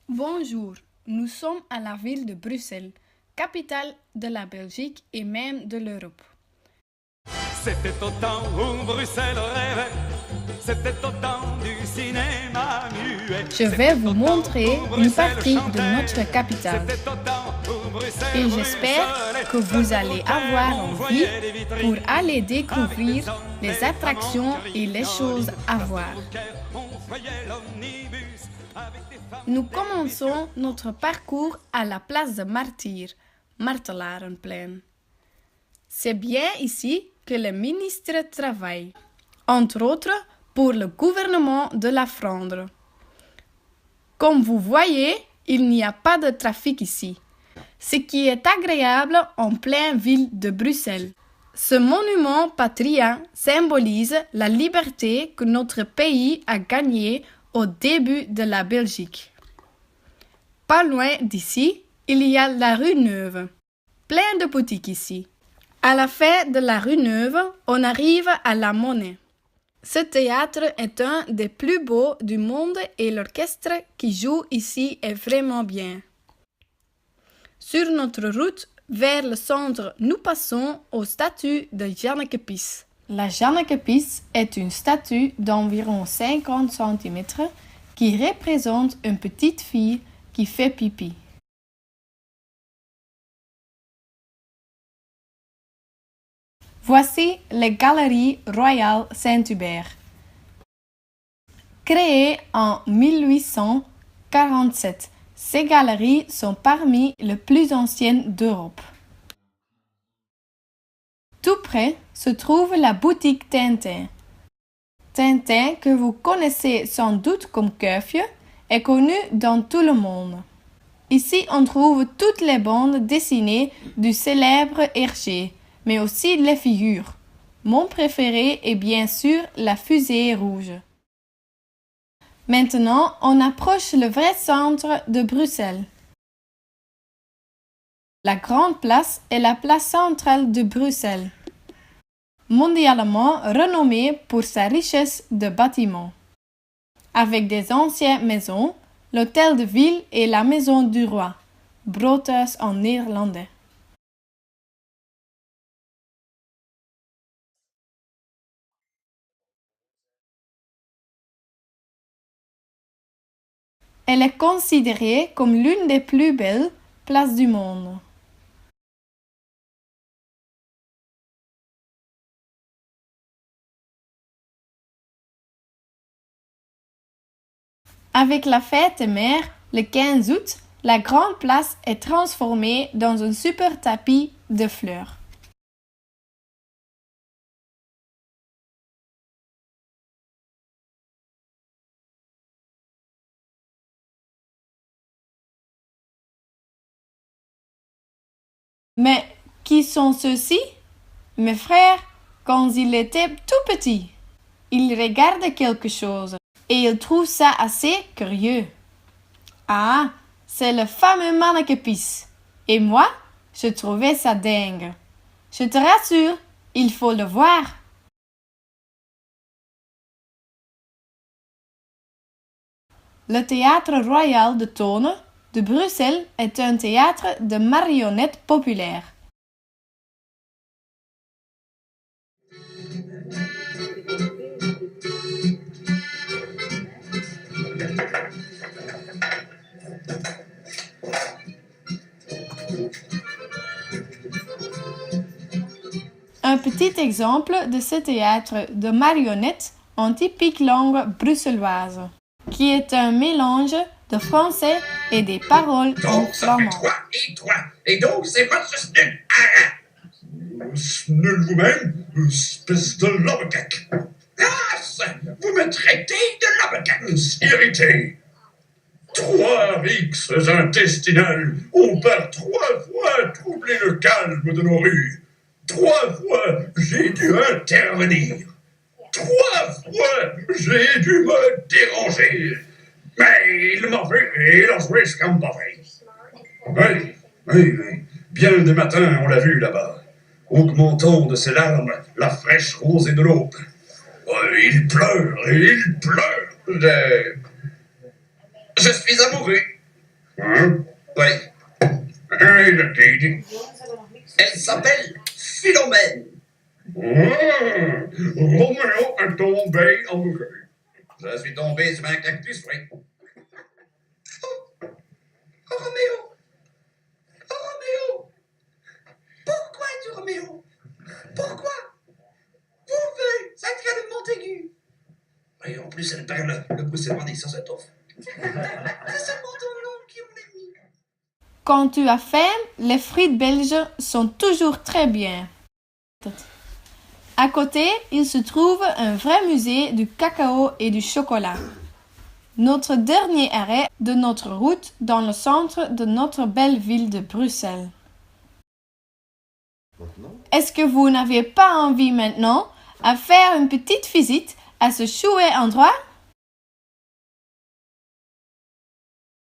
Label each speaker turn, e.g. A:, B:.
A: Bonjour, nous sommes à la ville de Bruxelles, capitale de la Belgique et même de l'Europe.
B: C'était au temps où Bruxelles rêvait, c'était au temps du cinéma muet.
A: Je vais vous montrer une partie de notre capitale et j'espère que vous allez avoir envie pour aller découvrir les attractions et les choses à voir. Nous commençons notre parcours à la place de Martyrs, Martelarenplein. C'est bien ici que les ministres travaillent, entre autres pour le gouvernement de la Flandre. Comme vous voyez, il n'y a pas de trafic ici, ce qui est agréable en pleine ville de Bruxelles. Ce monument patrien symbolise la liberté que notre pays a gagnée au début de la Belgique. Pas loin d'ici, il y a la rue Neuve. Plein de boutiques ici. À la fin de la rue Neuve, on arrive à la Monnaie. Ce théâtre est un des plus beaux du monde et l'orchestre qui joue ici est vraiment bien. Sur notre route vers le centre, nous passons aux statues de Janneke Pis. La Janneke Pis est une statue d'environ 50 cm qui représente une petite fille qui fait pipi. Voici les Galeries Royales Saint-Hubert. Créées en 1847, ces galeries sont parmi les plus anciennes d'Europe. Tout près se trouve la boutique Tintin. Tintin, que vous connaissez sans doute comme Kuifje, est connu dans tout le monde. Ici, on trouve toutes les bandes dessinées du célèbre Hergé, mais aussi les figures. Mon préféré est bien sûr la fusée rouge. Maintenant, on approche le vrai centre de Bruxelles. La Grande Place est la place centrale de Bruxelles, mondialement renommée pour sa richesse de bâtiments. Avec des anciennes maisons, l'hôtel de ville et la maison du roi, Broodhuis en néerlandais. Elle est considérée comme l'une des plus belles places du monde. Avec la fête des mères, le 15 août, la Grande Place est transformée dans un super tapis de fleurs. Mais qui sont ceux-ci? Mes frères, quand ils étaient tout petits. Ils regardent quelque chose et ils trouvent ça assez curieux. Ah, c'est le fameux Manneke Pis. Et moi, je trouvais ça dingue. Je te rassure, il faut le voir. Le Théâtre Royal de Thône de Bruxelles est un théâtre de marionnettes populaire. Un petit exemple de ce théâtre de marionnettes en typique langue bruxelloise, qui est un mélange de français et des paroles en
C: Donc, ça fait
A: flamand.
C: toi. Et donc, c'est votre snul. Snul vous-même, espèce de lobbecac. Ah, vous me traitez de lobbecac. Irrité. 3 rixes intestinales ont par 3 fois troublé le calme de nos rues. 3 fois, j'ai dû intervenir. 3 fois, j'ai dû me déranger. Mais il m'a vu et il a joué ce comme pareil. Oui. Bien des matins, on l'a vu là-bas, augmentant de ses larmes la fraîche rosée de l'aube. Il pleure et il pleure. Je suis amoureux. Hein?
D: Oui.
C: Hey, la lady.
D: Elle s'appelle Philomène.
C: Roméo est tombé amoureux.
D: Je suis tombé sur un cactus, oui. Oh, Roméo! Oh, Roméo! Pourquoi es-tu Roméo? Pourquoi? Pouvez, ça tient de Montaigu. Et en plus, elle parle le bruxellois sans cette offre. C'est seulement ton nom qui on est mis.
A: Quand tu as faim, les frites belges sont toujours très bien. À côté, il se trouve un vrai musée du cacao et du chocolat. Notre dernier arrêt de notre route dans le centre de notre belle ville de Bruxelles. Est-ce que vous n'avez pas envie maintenant à faire une petite visite à ce chouette endroit?